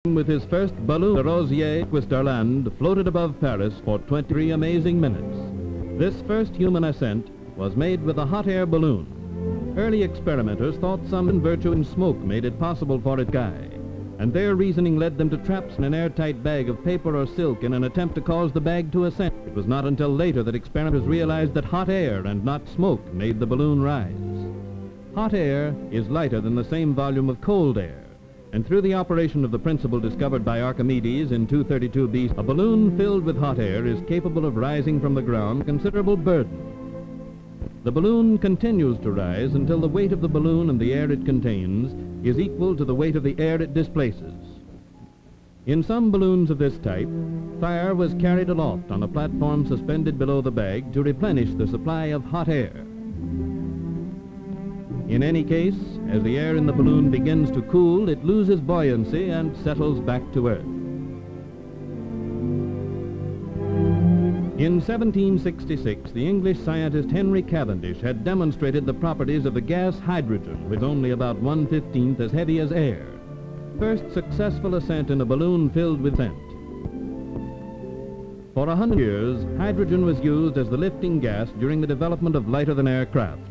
with his first balloon, the Rosier Quisterland, floated above Paris for 23 amazing minutes. This first human ascent was made with a hot air balloon. Early experimenters thought some virtue in smoke made it possible for it to fly, and their reasoning led them to trap in an airtight bag of paper or silk in an attempt to cause the bag to ascend. It was not until later that experimenters realized that hot air and not smoke made the balloon rise. Hot air is lighter than the same volume of cold air, and through the operation of the principle discovered by Archimedes in 232 BC, a balloon filled with hot air is capable of rising from the ground a considerable burden. The balloon continues to rise until the weight of the balloon and the air it contains is equal to the weight of the air it displaces. In some balloons of this type, fire was carried aloft on a platform suspended below the bag to replenish the supply of hot air. In any case, as the air in the balloon begins to cool, it loses buoyancy and settles back to Earth. In 1766, the English scientist Henry Cavendish had demonstrated the properties of the gas hydrogen, with only about 1/15 as heavy as air. First successful ascent in a balloon filled with scent. For 100 years, hydrogen was used as the lifting gas during the development of lighter-than-air craft.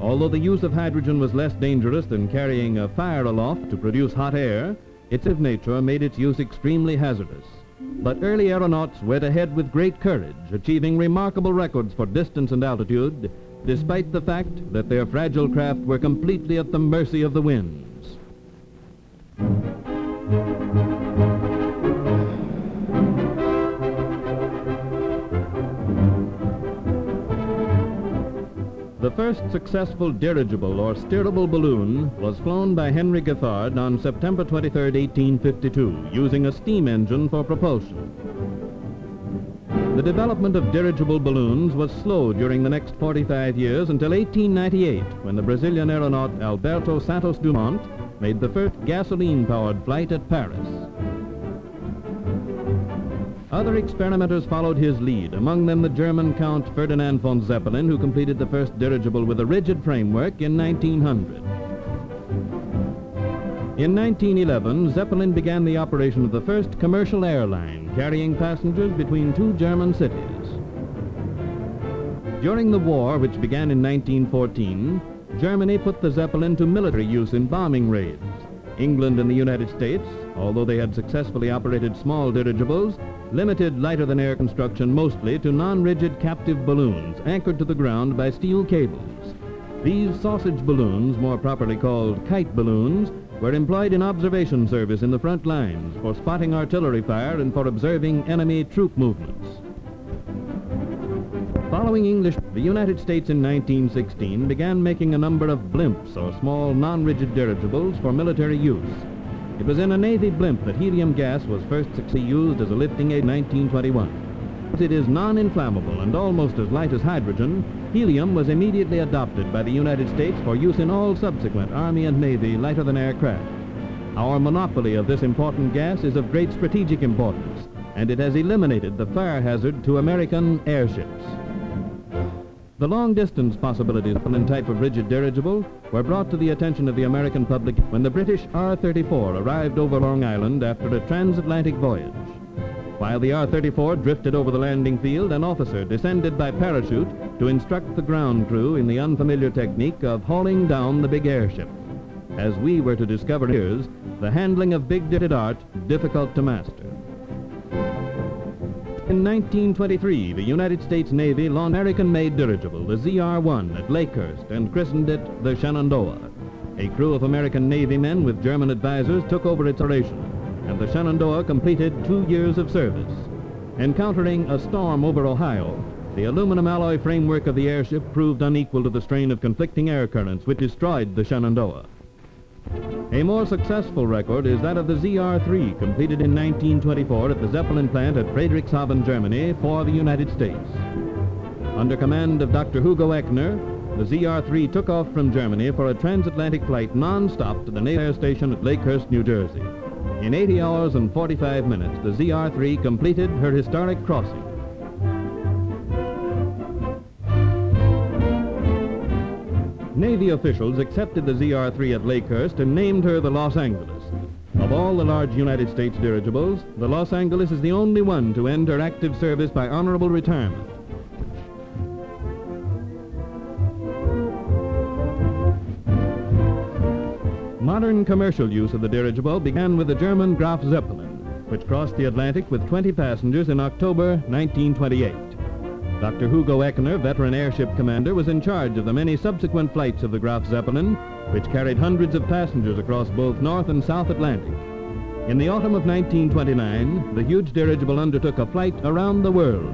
Although the use of hydrogen was less dangerous than carrying a fire aloft to produce hot air, its nature made its use extremely hazardous. But early aeronauts went ahead with great courage, achieving remarkable records for distance and altitude, despite the fact that their fragile craft were completely at the mercy of the winds. The first successful dirigible or steerable balloon was flown by Henry Giffard on September 23, 1852, using a steam engine for propulsion. The development of dirigible balloons was slow during the next 45 years until 1898, when the Brazilian aeronaut Alberto Santos Dumont made the first gasoline-powered flight at Paris. Other experimenters followed his lead, among them the German Count Ferdinand von Zeppelin, who completed the first dirigible with a rigid framework in 1900. In 1911, Zeppelin began the operation of the first commercial airline, carrying passengers between two German cities. During the war, which began in 1914, Germany put the Zeppelin to military use in bombing raids. England and the United States, although they had successfully operated small dirigibles, limited lighter-than-air construction mostly to non-rigid captive balloons anchored to the ground by steel cables. These sausage balloons, more properly called kite balloons, were employed in observation service in the front lines for spotting artillery fire and for observing enemy troop movements. Following English, the United States in 1916 began making a number of blimps or small non-rigid dirigibles for military use. It was in a Navy blimp that helium gas was first successfully used as a lifting aid in 1921. As it is non-inflammable and almost as light as hydrogen, helium was immediately adopted by the United States for use in all subsequent Army and Navy lighter-than-air craft. Our monopoly of this important gas is of great strategic importance, and it has eliminated the fire hazard to American airships. The long-distance possibilities of an type of rigid dirigible were brought to the attention of the American public when the British R-34 arrived over Long Island after a transatlantic voyage. While the R-34 drifted over the landing field, an officer descended by parachute to instruct the ground crew in the unfamiliar technique of hauling down the big airship. As we were to discover here, the handling of big-ditted art difficult to master. In 1923, the United States Navy launched an American-made dirigible, the ZR-1, at Lakehurst and christened it the Shenandoah. A crew of American Navy men with German advisors took over its operation, and the Shenandoah completed 2 years of service. Encountering a storm over Ohio, the aluminum alloy framework of the airship proved unequal to the strain of conflicting air currents, which destroyed the Shenandoah. A more successful record is that of the ZR-3, completed in 1924 at the Zeppelin plant at Friedrichshafen, Germany, for the United States. Under command of Dr. Hugo Echner, the ZR-3 took off from Germany for a transatlantic flight non-stop to the Naval Air Station at Lakehurst, New Jersey. In 80 hours and 45 minutes, the ZR-3 completed her historic crossing. Navy officials accepted the ZR-3 at Lakehurst and named her the Los Angeles. Of all the large United States dirigibles, the Los Angeles is the only one to enter active service by honorable retirement. Modern commercial use of the dirigible began with the German Graf Zeppelin, which crossed the Atlantic with 20 passengers in October 1928. Dr. Hugo Echner, veteran airship commander, was in charge of the many subsequent flights of the Graf Zeppelin, which carried hundreds of passengers across both North and South Atlantic. In the autumn of 1929, the huge dirigible undertook a flight around the world,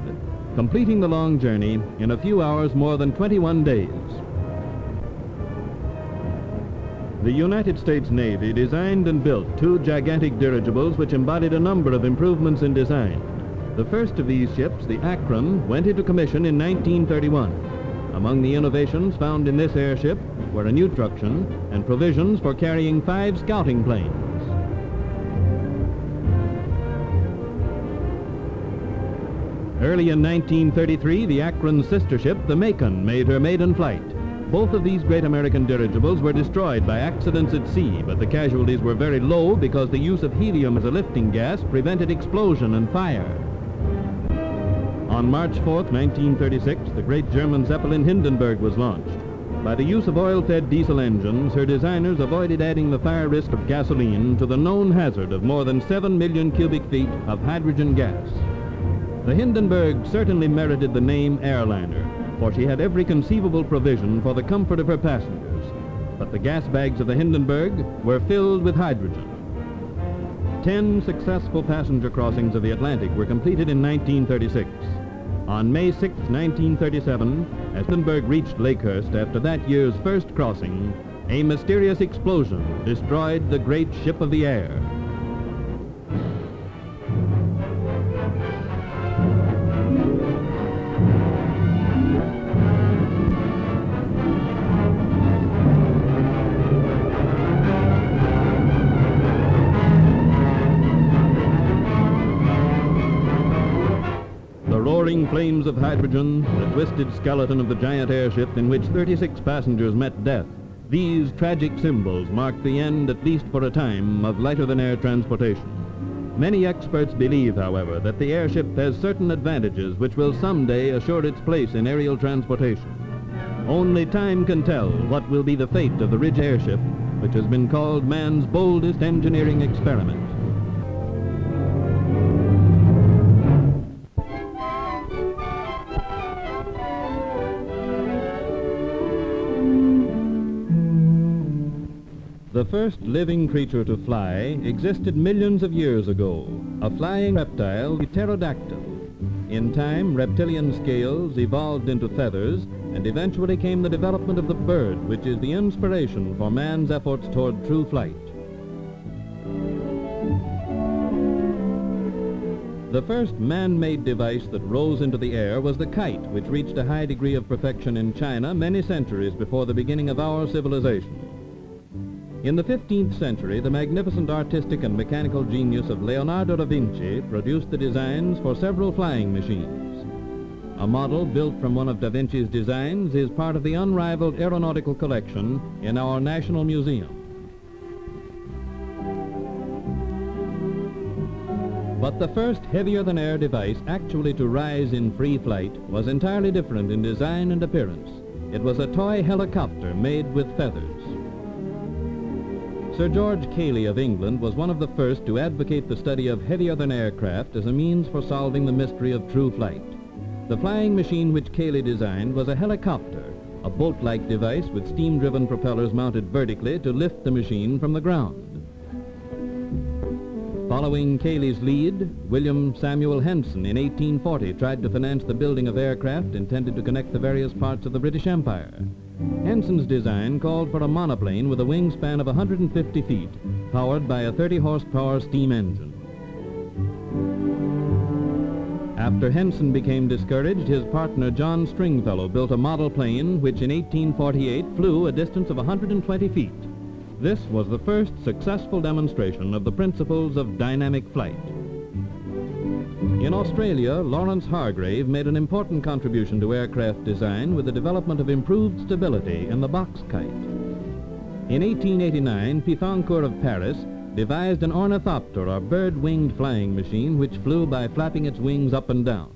completing the long journey in a few hours more than 21 days. The United States Navy designed and built two gigantic dirigibles which embodied a number of improvements in design. The first of these ships, the Akron, went into commission in 1931. Among the innovations found in this airship were a new truction and provisions for carrying 5 scouting planes. Early in 1933, the Akron's sister ship, the Macon, made her maiden flight. Both of these great American dirigibles were destroyed by accidents at sea, but the casualties were very low because the use of helium as a lifting gas prevented explosion and fire. On March 4, 1936, the great German Zeppelin Hindenburg was launched. By the use of oil-fed diesel engines, her designers avoided adding the fire risk of gasoline to the known hazard of more than 7 million cubic feet of hydrogen gas. The Hindenburg certainly merited the name airliner, for she had every conceivable provision for the comfort of her passengers. But the gas bags of the Hindenburg were filled with hydrogen. 10 successful passenger crossings of the Atlantic were completed in 1936. On May 6, 1937, as Hindenburg reached Lakehurst after that year's first crossing, a mysterious explosion destroyed the great ship of the air. Roaring flames of hydrogen, the twisted skeleton of the giant airship in which 36 passengers met death. These tragic symbols marked the end, at least for a time, of lighter-than-air transportation. Many experts believe, however, that the airship has certain advantages which will someday assure its place in aerial transportation. Only time can tell what will be the fate of the Ridge airship, which has been called man's boldest engineering experiment. The first living creature to fly existed millions of years ago, a flying reptile, the pterodactyl. In time, reptilian scales evolved into feathers, and eventually came the development of the bird, which is the inspiration for man's efforts toward true flight. The first man-made device that rose into the air was the kite, which reached a high degree of perfection in China many centuries before the beginning of our civilization. In the 15th century, the magnificent artistic and mechanical genius of Leonardo Da Vinci produced the designs for several flying machines. A model built from one of Da Vinci's designs is part of the unrivaled aeronautical collection in our National Museum. But the first heavier-than-air device actually to rise in free flight was entirely different in design and appearance. It was a toy helicopter made with feathers. Sir George Cayley of England was one of the first to advocate the study of heavier-than-air craft as a means for solving the mystery of true flight. The flying machine which Cayley designed was a helicopter, a boat-like device with steam-driven propellers mounted vertically to lift the machine from the ground. Following Cayley's lead, William Samuel Henson in 1840 tried to finance the building of aircraft intended to connect the various parts of the British Empire. Henson's design called for a monoplane with a wingspan of 150 feet, powered by a 30-horsepower steam engine. After Henson became discouraged, his partner John Stringfellow built a model plane which in 1848 flew a distance of 120 feet. This was the first successful demonstration of the principles of dynamic flight. In Australia, Lawrence Hargrave made an important contribution to aircraft design with the development of improved stability in the box kite. In 1889, Pithancourt of Paris devised an ornithopter, or bird-winged flying machine, which flew by flapping its wings up and down.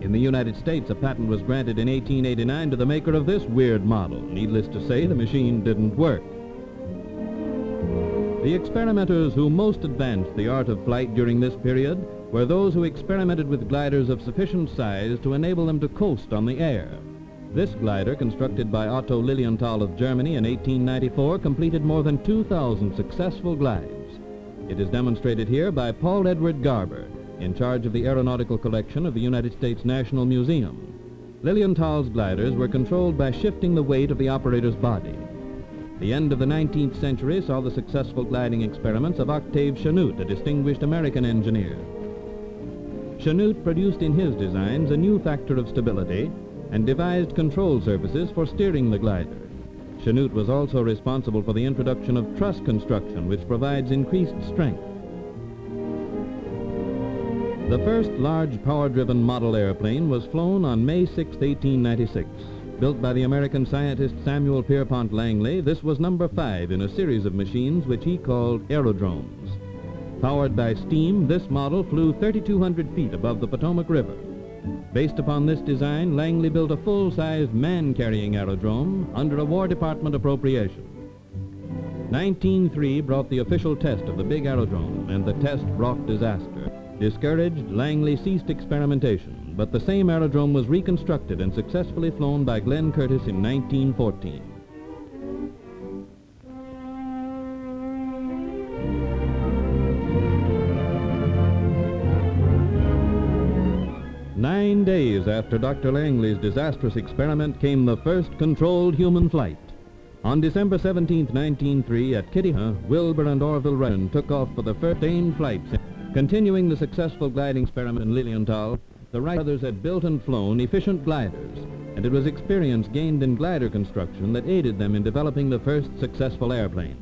In the United States, a patent was granted in 1889 to the maker of this weird model. Needless to say, the machine didn't work. The experimenters who most advanced the art of flight during this period were those who experimented with gliders of sufficient size to enable them to coast on the air. This glider, constructed by Otto Lilienthal of Germany in 1894, completed more than 2,000 successful glides. It is demonstrated here by Paul Edward Garber, in charge of the aeronautical collection of the United States National Museum. Lilienthal's gliders were controlled by shifting the weight of the operator's body. The end of the 19th century saw the successful gliding experiments of Octave Chanute, a distinguished American engineer. Chanute produced in his designs a new factor of stability and devised control surfaces for steering the glider. Chanute was also responsible for the introduction of truss construction, which provides increased strength. The first large power-driven model airplane was flown on May 6, 1896. Built by the American scientist Samuel Pierpont Langley, this was number 5 in a series of machines which he called aerodromes. Powered by steam, this model flew 3,200 feet above the Potomac River. Based upon this design, Langley built a full-sized man-carrying aerodrome under a War Department appropriation. 1903 brought the official test of the big aerodrome, and the test brought disaster. Discouraged, Langley ceased experimentation, but the same aerodrome was reconstructed and successfully flown by Glenn Curtiss in 1914. Nine days after Dr. Langley's disastrous experiment came the first controlled human flight. On December 17, 1903, at Kitty Hawk, Wilbur and Orville Wren took off for the first aimed flights. Continuing the successful gliding experiment in Lilienthal, the Wright brothers had built and flown efficient gliders, and it was experience gained in glider construction that aided them in developing the first successful airplane.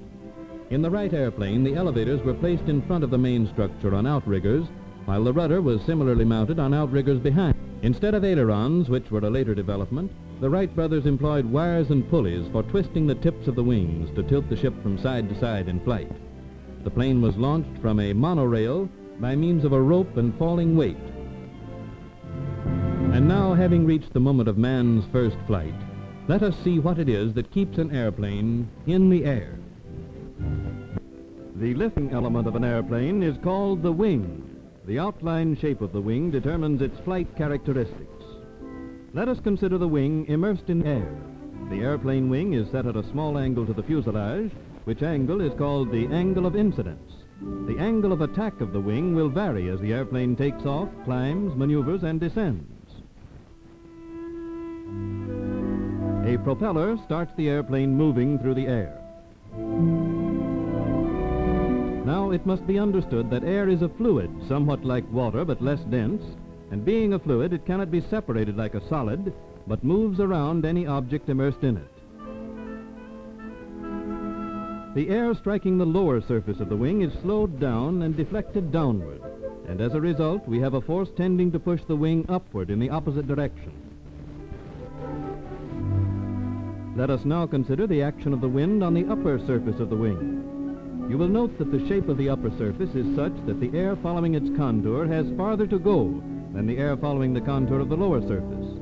In the Wright airplane, the elevators were placed in front of the main structure on outriggers, while the rudder was similarly mounted on outriggers behind. Instead of ailerons, which were a later development, the Wright brothers employed wires and pulleys for twisting the tips of the wings to tilt the ship from side to side in flight. The plane was launched from a monorail by means of a rope and falling weight. And now, having reached the moment of man's first flight, let us see what it is that keeps an airplane in the air. The lifting element of an airplane is called the wing. The outline shape of the wing determines its flight characteristics. Let us consider the wing immersed in air. The airplane wing is set at a small angle to the fuselage, which angle is called the angle of incidence. The angle of attack of the wing will vary as the airplane takes off, climbs, maneuvers, and descends. A propeller starts the airplane moving through the air. Now, it must be understood that air is a fluid, somewhat like water but less dense, and being a fluid, it cannot be separated like a solid, but moves around any object immersed in it. The air striking the lower surface of the wing is slowed down and deflected downward, and as a result, we have a force tending to push the wing upward in the opposite direction. Let us now consider the action of the wind on the upper surface of the wing. You will note that the shape of the upper surface is such that the air following its contour has farther to go than the air following the contour of the lower surface.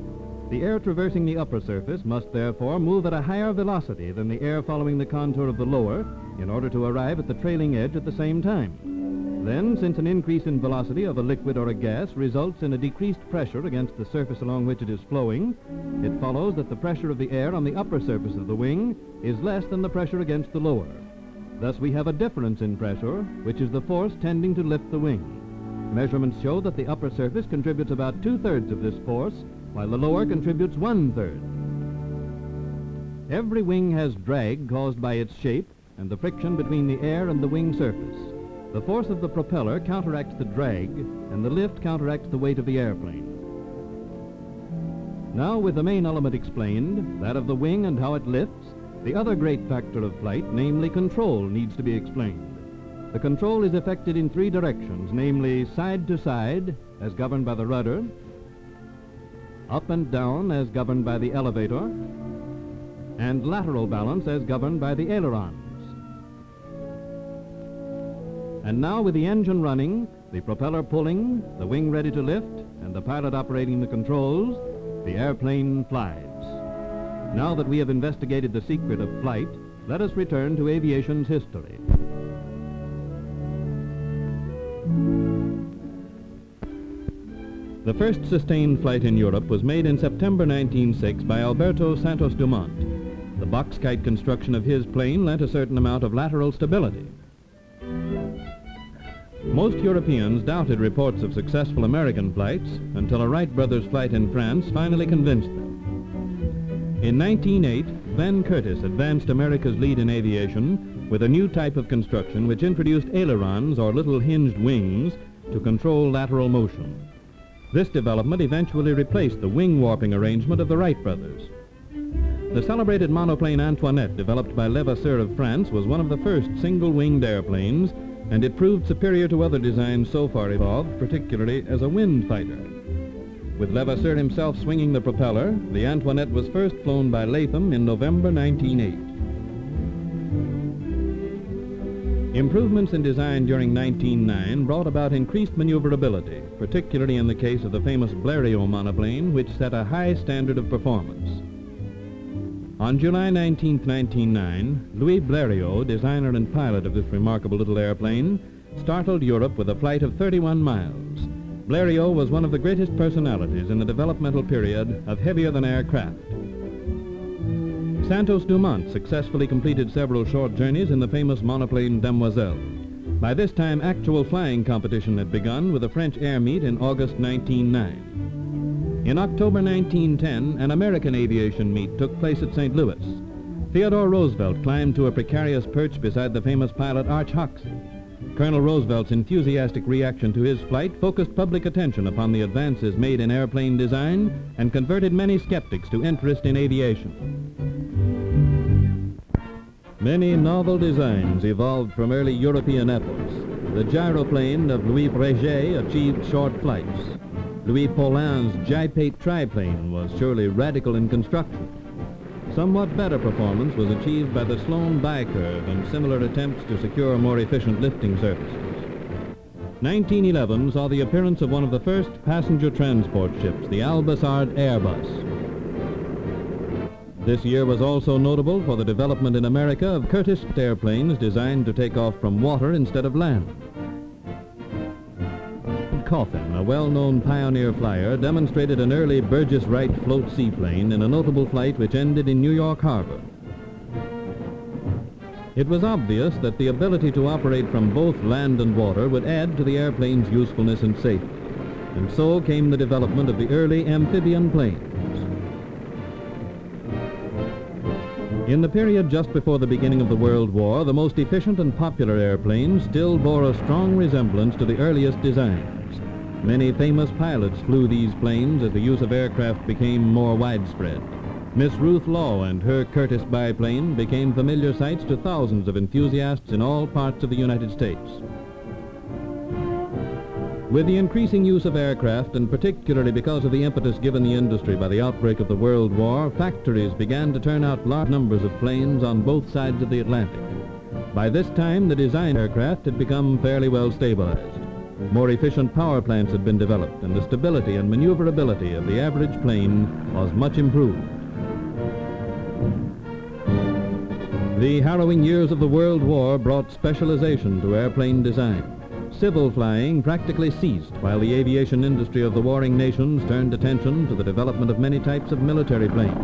The air traversing the upper surface must therefore move at a higher velocity than the air following the contour of the lower in order to arrive at the trailing edge at the same time. Then, since an increase in velocity of a liquid or a gas results in a decreased pressure against the surface along which it is flowing, it follows that the pressure of the air on the upper surface of the wing is less than the pressure against the lower. Thus, we have a difference in pressure, which is the force tending to lift the wing. Measurements show that the upper surface contributes about 2/3 of this force, while the lower contributes 1/3. Every wing has drag caused by its shape and the friction between the air and the wing surface. The force of the propeller counteracts the drag, and the lift counteracts the weight of the airplane. Now, with the main element explained, that of the wing and how it lifts, the other great factor of flight, namely control, needs to be explained. The control is effected in 3 directions, namely side to side, as governed by the rudder, up and down, as governed by the elevator, and lateral balance, as governed by the ailerons. And now, with the engine running, the propeller pulling, the wing ready to lift, and the pilot operating the controls, the airplane flies. Now that we have investigated the secret of flight, let us return to aviation's history. The first sustained flight in Europe was made in September 1906 by Alberto Santos Dumont. The box kite construction of his plane lent a certain amount of lateral stability. Most Europeans doubted reports of successful American flights until a Wright Brothers flight in France finally convinced them. In 1908, Ben Curtis advanced America's lead in aviation with a new type of construction which introduced ailerons, or little hinged wings, to control lateral motion. This development eventually replaced the wing warping arrangement of the Wright brothers. The celebrated monoplane Antoinette, developed by Levasseur of France, was one of the first single-winged airplanes, and it proved superior to other designs so far evolved, particularly as a wind fighter. With Levasseur himself swinging the propeller, the Antoinette was first flown by Latham in November 1908. Improvements in design during 1909 brought about increased maneuverability, particularly in the case of the famous Blériot monoplane, which set a high standard of performance. On July 19, 1909, Louis Blériot, designer and pilot of this remarkable little airplane, startled Europe with a flight of 31 miles. Blériot was one of the greatest personalities in the developmental period of heavier-than-air craft. Santos Dumont successfully completed several short journeys in the famous monoplane Demoiselle. By this time, actual flying competition had begun with a French air meet in August 1909. In October 1910, an American aviation meet took place at St. Louis. Theodore Roosevelt climbed to a precarious perch beside the famous pilot Arch Hoxsey. Colonel Roosevelt's enthusiastic reaction to his flight focused public attention upon the advances made in airplane design and converted many skeptics to interest in aviation. Many novel designs evolved from early European efforts. The gyroplane of Louis Breguet achieved short flights. Louis Paulin's Gypate triplane was surely radical in construction. Somewhat better performance was achieved by the Sloan bicurve and similar attempts to secure more efficient lifting surfaces. 1911 saw the appearance of one of the first passenger transport ships, the Albessard Airbus. This year was also notable for the development in America of Curtiss airplanes designed to take off from water instead of land. Coffin, a well-known pioneer flyer, demonstrated an early Burgess Wright float seaplane in a notable flight which ended in New York Harbor. It was obvious that the ability to operate from both land and water would add to the airplane's usefulness and safety, and so came the development of the early amphibian planes. In the period just before the beginning of the World War, the most efficient and popular airplanes still bore a strong resemblance to the earliest designs. Many famous pilots flew these planes as the use of aircraft became more widespread. Miss Ruth Law and her Curtiss biplane became familiar sights to thousands of enthusiasts in all parts of the United States. With the increasing use of aircraft, and particularly because of the impetus given the industry by the outbreak of the World War, factories began to turn out large numbers of planes on both sides of the Atlantic. By this time, the design aircraft had become fairly well stabilized. More efficient power plants had been developed, and the stability and maneuverability of the average plane was much improved. The harrowing years of the World War brought specialization to airplane design. Civil flying practically ceased, while the aviation industry of the warring nations turned attention to the development of many types of military planes.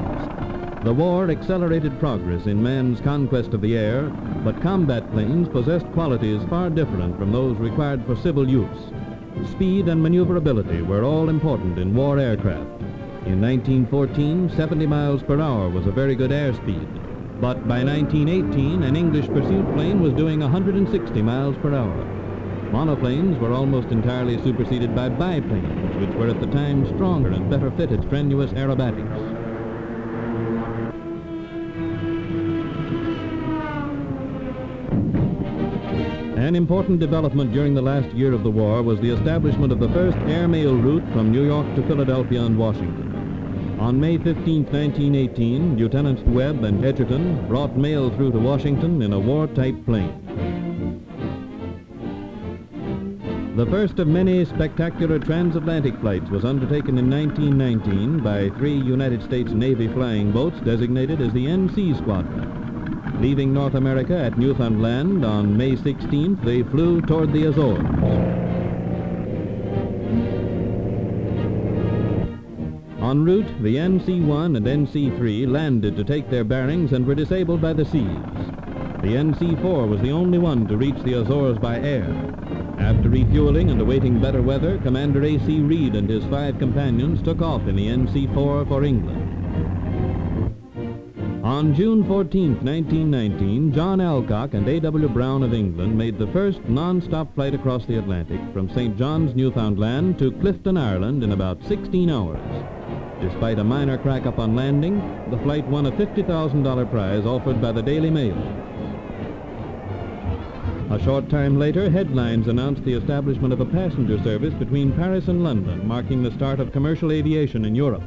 The war accelerated progress in man's conquest of the air, but combat planes possessed qualities far different from those required for civil use. Speed and maneuverability were all important in war aircraft. In 1914, 70 miles per hour was a very good airspeed, but by 1918, an English pursuit plane was doing 160 miles per hour. Monoplanes were almost entirely superseded by biplanes, which were at the time stronger and better fitted strenuous aerobatics. An important development during the last year of the war was the establishment of the first airmail route from New York to Philadelphia and Washington. On May 15, 1918, Lieutenants Webb and Edgerton brought mail through to Washington in a war-type plane. The first of many spectacular transatlantic flights was undertaken in 1919 by 3 United States Navy flying boats designated as the NC Squadron. Leaving North America at Newfoundland on May 16th, they flew toward the Azores. En route, the NC-1 and NC-3 landed to take their bearings and were disabled by the seas. The NC-4 was the only one to reach the Azores by air. After refueling and awaiting better weather, Commander A.C. Reed and his 5 companions took off in the NC-4 for England. On June 14, 1919, John Alcock and A.W. Brown of England made the first non-stop flight across the Atlantic from St. John's, Newfoundland to Clifton, Ireland in about 16 hours. Despite a minor crack-up on landing, the flight won a $50,000 prize offered by the Daily Mail. A short time later, headlines announced the establishment of a passenger service between Paris and London, marking the start of commercial aviation in Europe.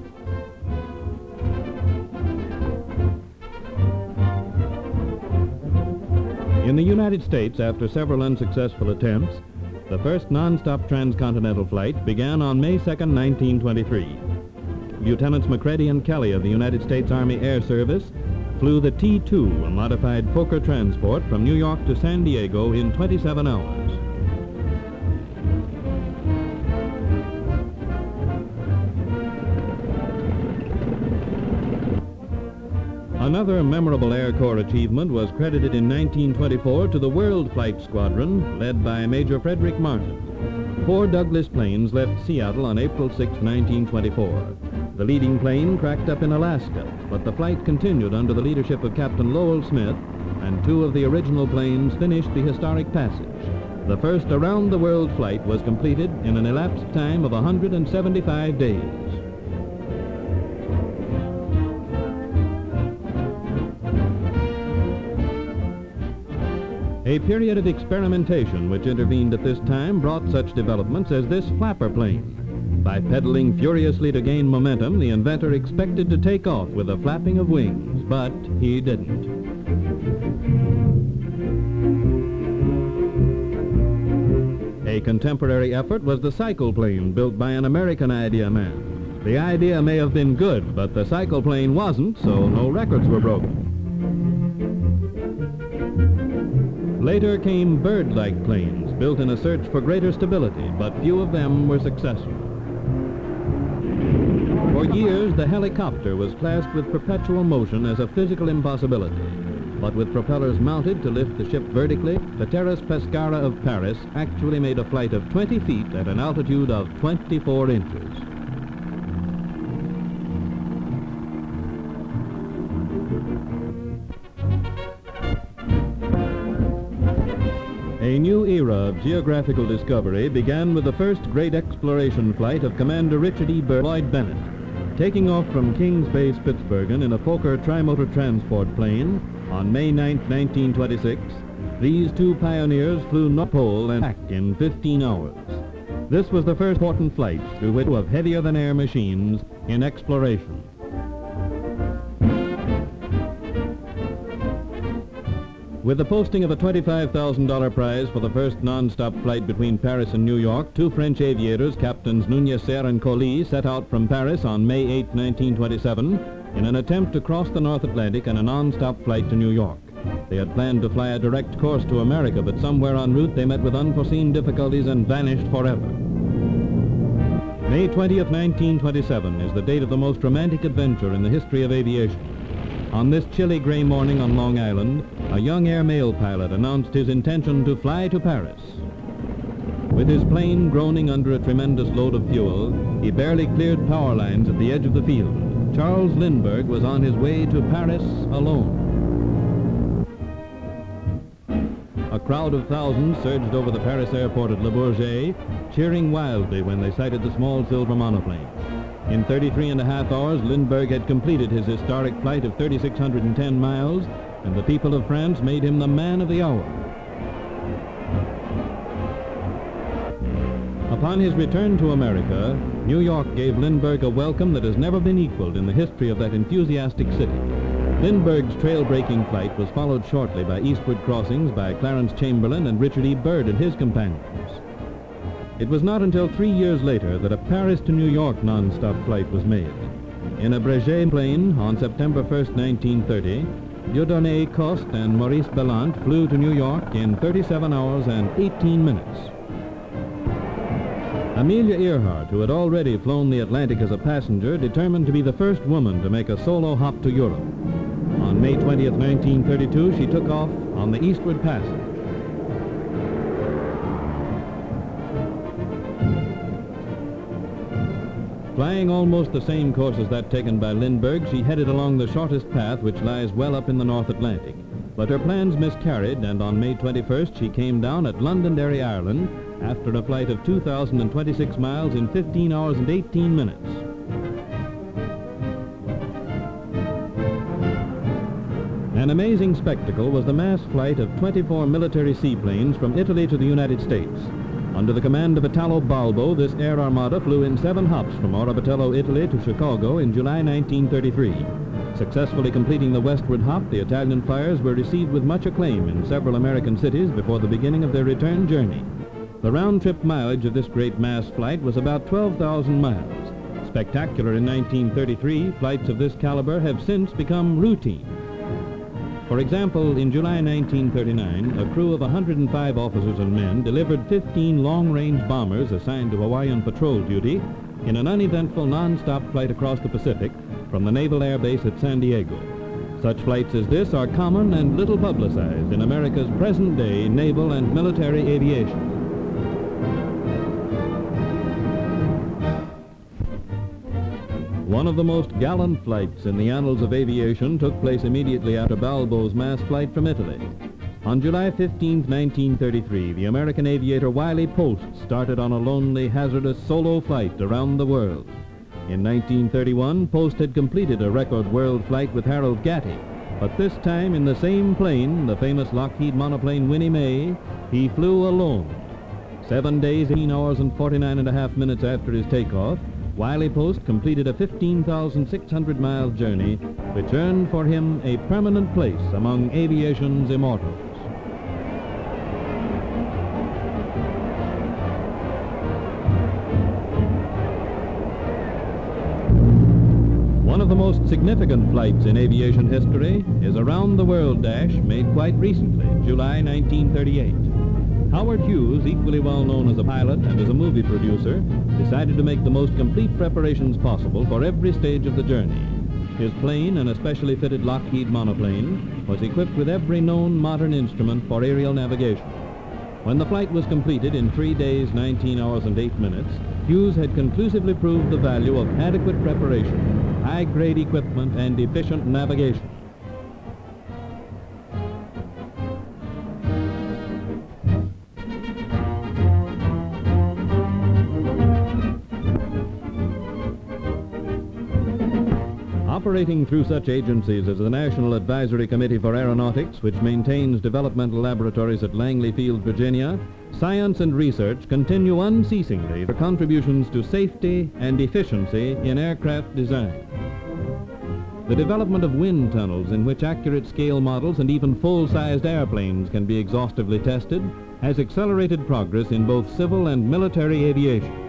In the United States, after several unsuccessful attempts, the first non-stop transcontinental flight began on May 2, 1923. Lieutenants McCready and Kelly of the United States Army Air Service flew the T-2, a modified Fokker transport, from New York to San Diego in 27 hours. Another memorable Air Corps achievement was credited in 1924 to the World Flight Squadron, led by Major Frederick Martin. 4 Douglas planes left Seattle on April 6, 1924. The leading plane cracked up in Alaska, but the flight continued under the leadership of Captain Lowell Smith, and 2 of the original planes finished the historic passage. The first around-the-world flight was completed in an elapsed time of 175 days. A period of experimentation which intervened at this time brought such developments as this flapper plane. By pedaling furiously to gain momentum, the inventor expected to take off with a flapping of wings, but he didn't. A contemporary effort was the cycle plane built by an American idea man. The idea may have been good, but the cycle plane wasn't, so no records were broken. Later came bird-like planes built in a search for greater stability, but few of them were successful. For years, the helicopter was classed with perpetual motion as a physical impossibility. But with propellers mounted to lift the ship vertically, the Terras Pescara of Paris actually made a flight of 20 feet at an altitude of 24 inches. A new era of geographical discovery began with the first great exploration flight of Commander Richard E. Lloyd Bennett. Taking off from Kings Bay, Spitsbergen in a Fokker trimotor transport plane on May 9, 1926, these 2 pioneers flew North Pole and back in 15 hours. This was the first important flight through which of heavier-than-air machines in exploration. With the posting of a $25,000 prize for the first non-stop flight between Paris and New York, 2 French aviators, Captains Nunez-Serre and Colli, set out from Paris on May 8, 1927, in an attempt to cross the North Atlantic in a non-stop flight to New York. They had planned to fly a direct course to America, but somewhere en route they met with unforeseen difficulties and vanished forever. May 20th, 1927 is the date of the most romantic adventure in the history of aviation. On this chilly gray morning on Long Island, a young air mail pilot announced his intention to fly to Paris. With his plane groaning under a tremendous load of fuel, he barely cleared power lines at the edge of the field. Charles Lindbergh was on his way to Paris alone. A crowd of thousands surged over the Paris airport at Le Bourget, cheering wildly when they sighted the small silver monoplane. In 33.5 hours, Lindbergh had completed his historic flight of 3,610 miles, and the people of France made him the man of the hour. Upon his return to America, New York gave Lindbergh a welcome that has never been equaled in the history of that enthusiastic city. Lindbergh's trail-breaking flight was followed shortly by eastward crossings by Clarence Chamberlain and Richard E. Byrd and his companions. It was not until 3 years later that a Paris to New York non-stop flight was made. In a Breguet plane on September 1st, 1930, Dieudonné Coste and Maurice Bellant flew to New York in 37 hours and 18 minutes. Amelia Earhart, who had already flown the Atlantic as a passenger, determined to be the first woman to make a solo hop to Europe. On May 20th, 1932, she took off on the Eastward Passage. Flying almost the same course as that taken by Lindbergh, she headed along the shortest path which lies well up in the North Atlantic. But her plans miscarried, and on May 21st she came down at Londonderry, Ireland, after a flight of 2,026 miles in 15 hours and 18 minutes. An amazing spectacle was the mass flight of 24 military seaplanes from Italy to the United States. Under the command of Italo Balbo, this air armada flew in 7 hops from Orabatello, Italy to Chicago in July 1933. Successfully completing the westward hop, the Italian flyers were received with much acclaim in several American cities before the beginning of their return journey. The round-trip mileage of this great mass flight was about 12,000 miles. Spectacular in 1933, flights of this caliber have since become routine. For example, in July 1939, a crew of 105 officers and men delivered 15 long-range bombers assigned to Hawaiian patrol duty in an uneventful non-stop flight across the Pacific from the Naval Air Base at San Diego. Such flights as this are common and little publicized in America's present-day naval and military aviation. One of the most gallant flights in the annals of aviation took place immediately after Balbo's mass flight from Italy. On July 15, 1933, the American aviator Wiley Post started on a lonely, hazardous solo flight around the world. In 1931, Post had completed a record world flight with Harold Gatty, but this time in the same plane, the famous Lockheed monoplane Winnie Mae, he flew alone. 7 days, 18 hours and 49.5 minutes after his takeoff, Wiley Post completed a 15,600-mile journey, which earned for him a permanent place among aviation's immortals. One of the most significant flights in aviation history is a round-the-world dash made quite recently, July 1938. Howard Hughes, equally well known as a pilot and as a movie producer, decided to make the most complete preparations possible for every stage of the journey. His plane, an especially fitted Lockheed monoplane, was equipped with every known modern instrument for aerial navigation. When the flight was completed in 3 days, 19 hours and 8 minutes, Hughes had conclusively proved the value of adequate preparation, high-grade equipment, and efficient navigation. Operating through such agencies as the National Advisory Committee for Aeronautics, which maintains developmental laboratories at Langley Field, Virginia, science and research continue unceasingly their contributions to safety and efficiency in aircraft design. The development of wind tunnels in which accurate scale models and even full-sized airplanes can be exhaustively tested has accelerated progress in both civil and military aviation.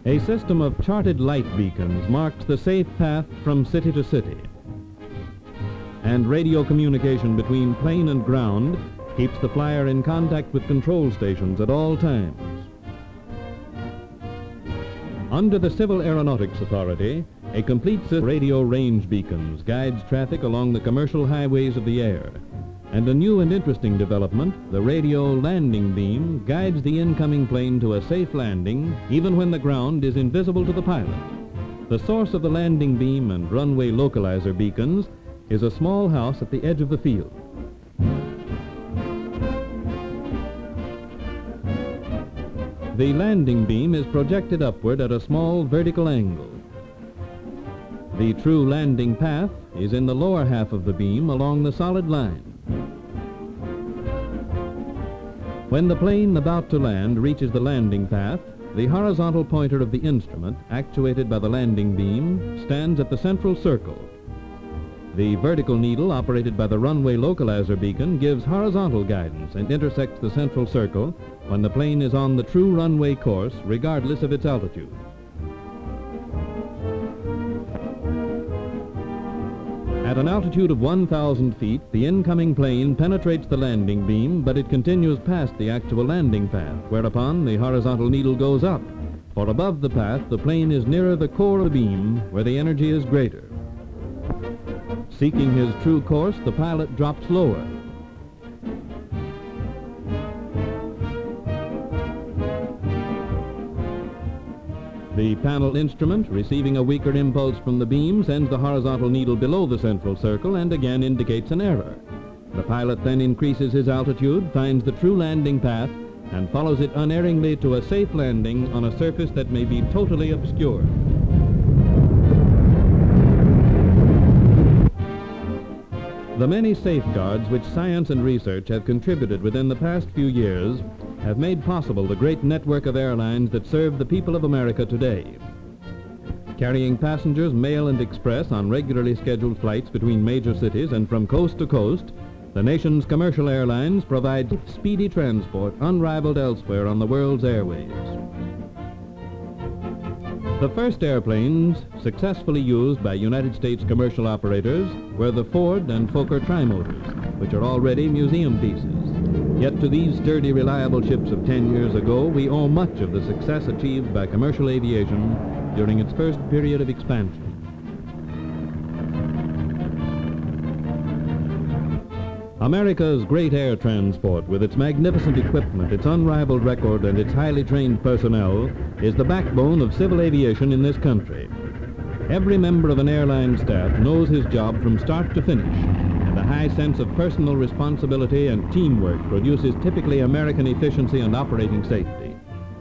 A system of charted light beacons marks the safe path from city to city. And radio communication between plane and ground keeps the flyer in contact with control stations at all times. Under the Civil Aeronautics Authority, a complete system of radio range beacons guides traffic along the commercial highways of the air. And a new and interesting development, the radio landing beam, guides the incoming plane to a safe landing even when the ground is invisible to the pilot. The source of the landing beam and runway localizer beacons is a small house at the edge of the field. The landing beam is projected upward at a small vertical angle. The true landing path is in the lower half of the beam along the solid line. When the plane about to land reaches the landing path, the horizontal pointer of the instrument, actuated by the landing beam, stands at the central circle. The vertical needle, operated by the runway localizer beacon, gives horizontal guidance and intersects the central circle when the plane is on the true runway course, regardless of its altitude. At an altitude of 1,000 feet, the incoming plane penetrates the landing beam, but it continues past the actual landing path, whereupon the horizontal needle goes up. For above the path, the plane is nearer the core of the beam, where the energy is greater. Seeking his true course, the pilot drops lower. The panel instrument, receiving a weaker impulse from the beam, sends the horizontal needle below the central circle and again indicates an error. The pilot then increases his altitude, finds the true landing path, and follows it unerringly to a safe landing on a surface that may be totally obscured. The many safeguards which science and research have contributed within the past few years have made possible the great network of airlines that serve the people of America today. Carrying passengers, mail and express on regularly scheduled flights between major cities and from coast to coast, the nation's commercial airlines provide speedy transport unrivaled elsewhere on the world's airways. The first airplanes successfully used by United States commercial operators were the Ford and Fokker trimotors, which are already museum pieces. Yet to these sturdy, reliable ships of 10 years ago, we owe much of the success achieved by commercial aviation during its first period of expansion. America's great air transport, with its magnificent equipment, its unrivaled record, and its highly trained personnel, is the backbone of civil aviation in this country. Every member of an airline staff knows his job from start to finish, and a high sense of personal responsibility and teamwork produces typically American efficiency and operating safety.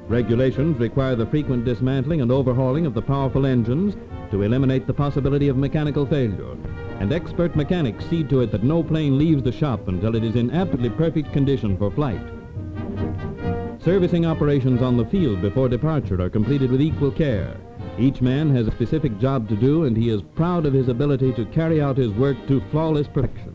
Regulations require the frequent dismantling and overhauling of the powerful engines to eliminate the possibility of mechanical failure, and expert mechanics see to it that no plane leaves the shop until it is in absolutely perfect condition for flight. Servicing operations on the field before departure are completed with equal care. Each man has a specific job to do, and he is proud of his ability to carry out his work to flawless perfection.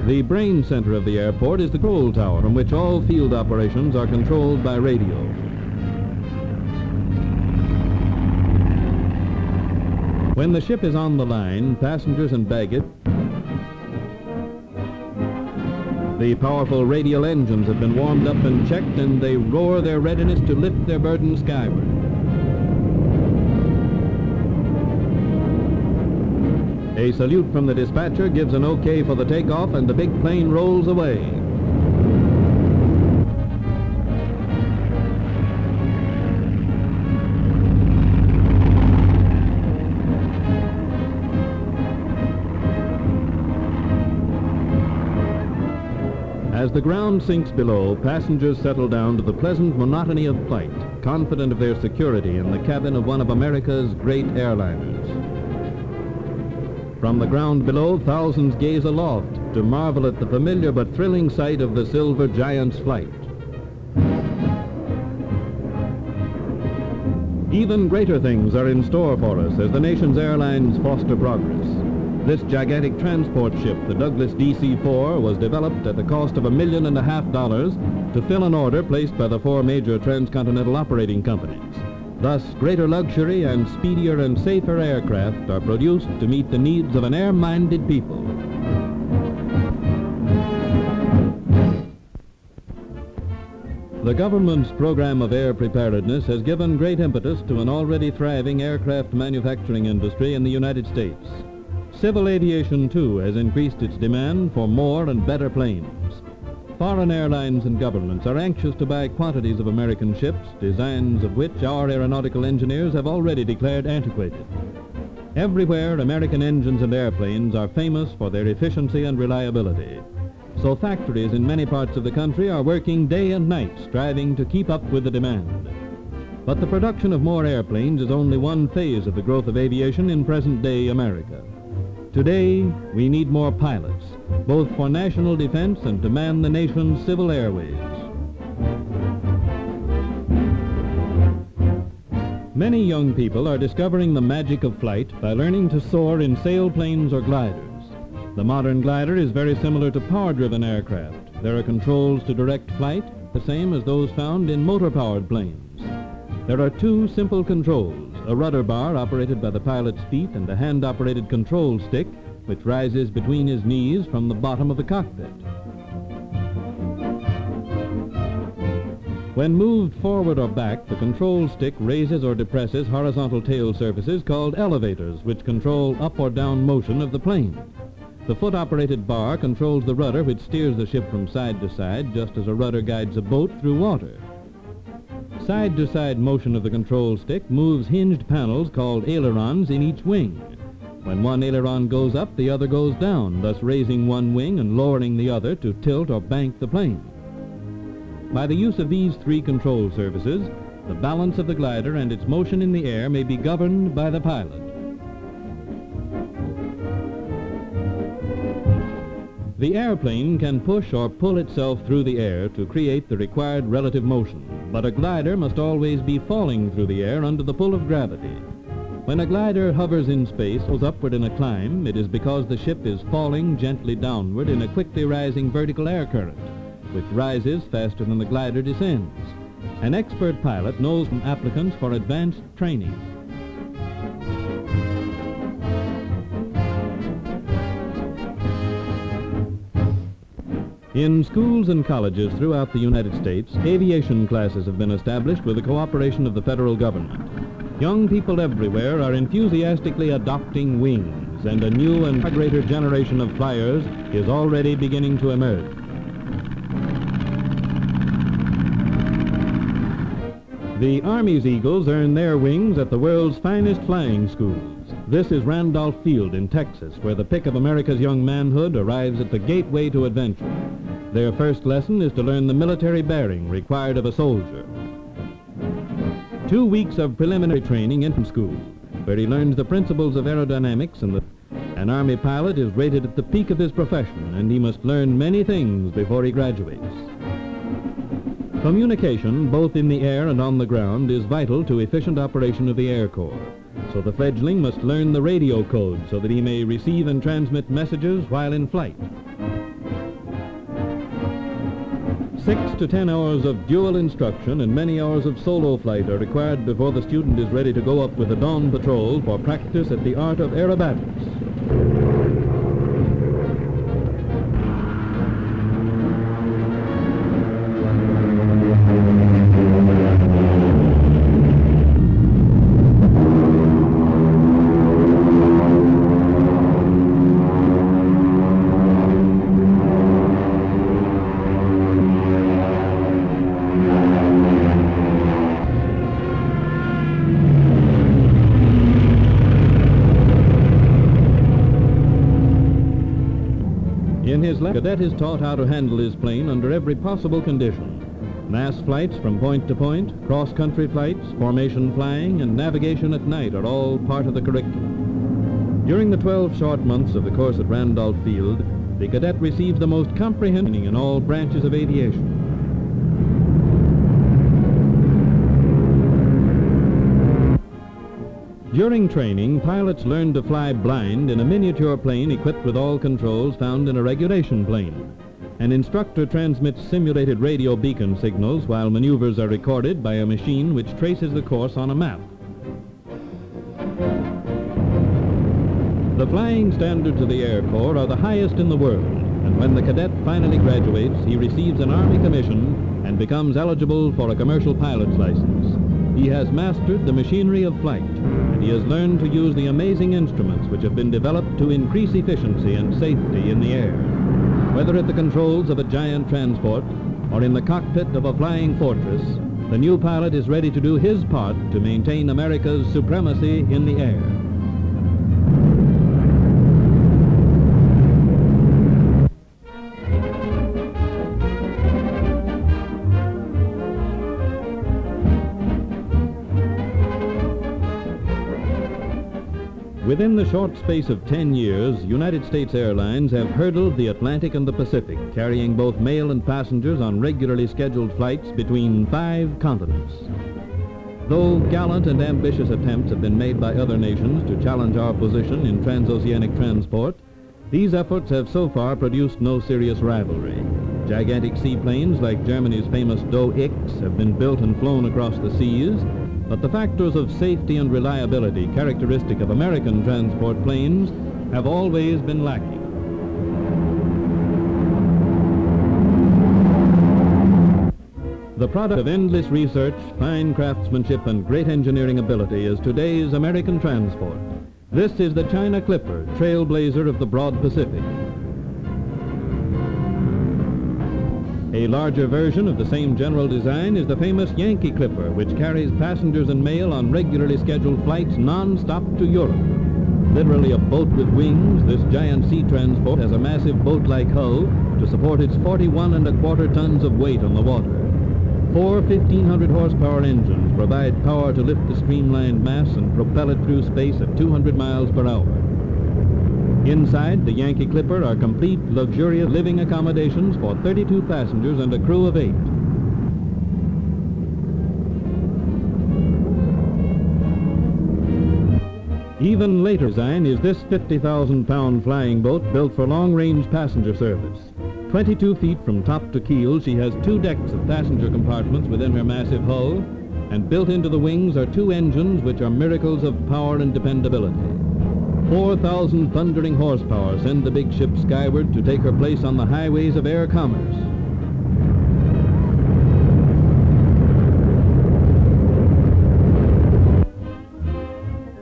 The brain center of the airport is the control tower, from which all field operations are controlled by radio. When the ship is on the line, passengers and baggage, the powerful radial engines have been warmed up and checked, and they roar their readiness to lift their burden skyward. A salute from the dispatcher gives an okay for the takeoff, and the big plane rolls away. As the ground sinks below, passengers settle down to the pleasant monotony of flight, confident of their security in the cabin of one of America's great airliners. From the ground below, thousands gaze aloft to marvel at the familiar but thrilling sight of the Silver Giant's flight. Even greater things are in store for us as the nation's airlines foster progress. This gigantic transport ship, the Douglas DC-4, was developed at the cost of $1.5 million to fill an order placed by the four major transcontinental operating companies. Thus, greater luxury and speedier and safer aircraft are produced to meet the needs of an air-minded people. The government's program of air preparedness has given great impetus to an already thriving aircraft manufacturing industry in the United States. Civil aviation, too, has increased its demand for more and better planes. Foreign airlines and governments are anxious to buy quantities of American ships, designs of which our aeronautical engineers have already declared antiquated. Everywhere, American engines and airplanes are famous for their efficiency and reliability. So factories in many parts of the country are working day and night, striving to keep up with the demand. But the production of more airplanes is only one phase of the growth of aviation in present-day America. Today, we need more pilots, both for national defense and to man the nation's civil airways. Many young people are discovering the magic of flight by learning to soar in sailplanes or gliders. The modern glider is very similar to power-driven aircraft. There are controls to direct flight, the same as those found in motor-powered planes. There are two simple controls, a rudder bar operated by the pilot's feet and a hand-operated control stick which rises between his knees from the bottom of the cockpit. When moved forward or back, the control stick raises or depresses horizontal tail surfaces called elevators, which control up or down motion of the plane. The foot-operated bar controls the rudder, which steers the ship from side to side, just as a rudder guides a boat through water. Side-to-side motion of the control stick moves hinged panels called ailerons in each wing. When one aileron goes up, the other goes down, thus raising one wing and lowering the other to tilt or bank the plane. By the use of these three control surfaces, the balance of the glider and its motion in the air may be governed by the pilot. The airplane can push or pull itself through the air to create the required relative motion, but a glider must always be falling through the air under the pull of gravity. When a glider hovers in space, goes upward in a climb, it is because the ship is falling gently downward in a quickly rising vertical air current, which rises faster than the glider descends. An expert pilot knows from applicants for advanced training. In schools and colleges throughout the United States, aviation classes have been established with the cooperation of the federal government. Young people everywhere are enthusiastically adopting wings, and a new and greater generation of flyers is already beginning to emerge. The Army's Eagles earn their wings at the world's finest flying schools. This is Randolph Field in Texas, where the pick of America's young manhood arrives at the gateway to adventure. Their first lesson is to learn the military bearing required of a soldier. 2 weeks of preliminary training in school, where he learns the principles of aerodynamics, and an Army pilot is rated at the peak of his profession, and he must learn many things before he graduates. Communication, both in the air and on the ground, is vital to efficient operation of the Air Corps. So the fledgling must learn the radio code so that he may receive and transmit messages while in flight. 6 to 10 hours of dual instruction and many hours of solo flight are required before the student is ready to go up with the dawn patrol for practice at the art of aerobatics. The cadet is taught how to handle his plane under every possible condition. Mass flights from point to point, cross-country flights, formation flying, and navigation at night are all part of the curriculum. During the 12 short months of the course at Randolph Field, the cadet receives the most comprehensive training in all branches of aviation. During training, pilots learn to fly blind in a miniature plane equipped with all controls found in a regulation plane. An instructor transmits simulated radio beacon signals while maneuvers are recorded by a machine which traces the course on a map. The flying standards of the Air Corps are the highest in the world, and when the cadet finally graduates, he receives an Army commission and becomes eligible for a commercial pilot's license. He has mastered the machinery of flight, and he has learned to use the amazing instruments which have been developed to increase efficiency and safety in the air. Whether at the controls of a giant transport or in the cockpit of a flying fortress, the new pilot is ready to do his part to maintain America's supremacy in the air. Within the short space of 10 years, United States Airlines have hurdled the Atlantic and the Pacific, carrying both mail and passengers on regularly scheduled flights between 5 continents. Though gallant and ambitious attempts have been made by other nations to challenge our position in transoceanic transport, these efforts have so far produced no serious rivalry. Gigantic seaplanes like Germany's famous Doe X have been built and flown across the seas, but the factors of safety and reliability characteristic of American transport planes have always been lacking. The product of endless research, fine craftsmanship, and great engineering ability is today's American transport. This is the China Clipper, trailblazer of the broad Pacific. A larger version of the same general design is the famous Yankee Clipper, which carries passengers and mail on regularly scheduled flights non-stop to Europe. Literally a boat with wings, this giant sea transport has a massive boat-like hull to support its 41¼ tons of weight on the water. 4 1,500 horsepower engines provide power to lift the streamlined mass and propel it through space at 200 miles per hour. Inside the Yankee Clipper are complete, luxurious living accommodations for 32 passengers and a crew of 8. Even later design is this 50,000-pound flying boat built for long-range passenger service. 22 feet from top to keel, she has 2 decks of passenger compartments within her massive hull, and built into the wings are 2 engines which are miracles of power and dependability. 4,000 thundering horsepower send the big ship skyward to take her place on the highways of air commerce.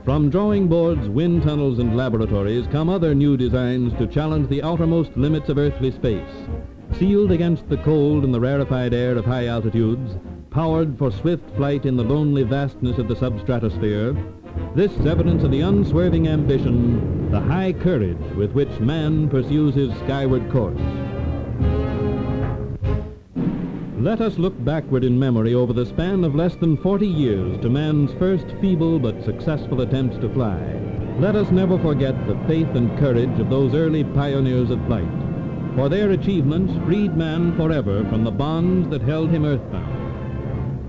From drawing boards, wind tunnels, and laboratories come other new designs to challenge the outermost limits of earthly space. Sealed against the cold and the rarefied air of high altitudes, powered for swift flight in the lonely vastness of the substratosphere, this is evidence of the unswerving ambition, the high courage with which man pursues his skyward course. Let us look backward in memory over the span of less than 40 years to man's first feeble but successful attempts to fly. Let us never forget the faith and courage of those early pioneers of flight, for their achievements freed man forever from the bonds that held him earthbound.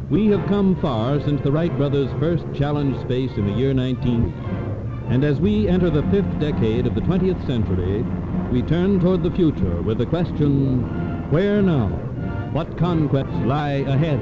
We have come far since the Wright Brothers first challenged space in the year 1900, and as we enter the 5th decade of the 20th century, we turn toward the future with the question, where now? What conquests lie ahead?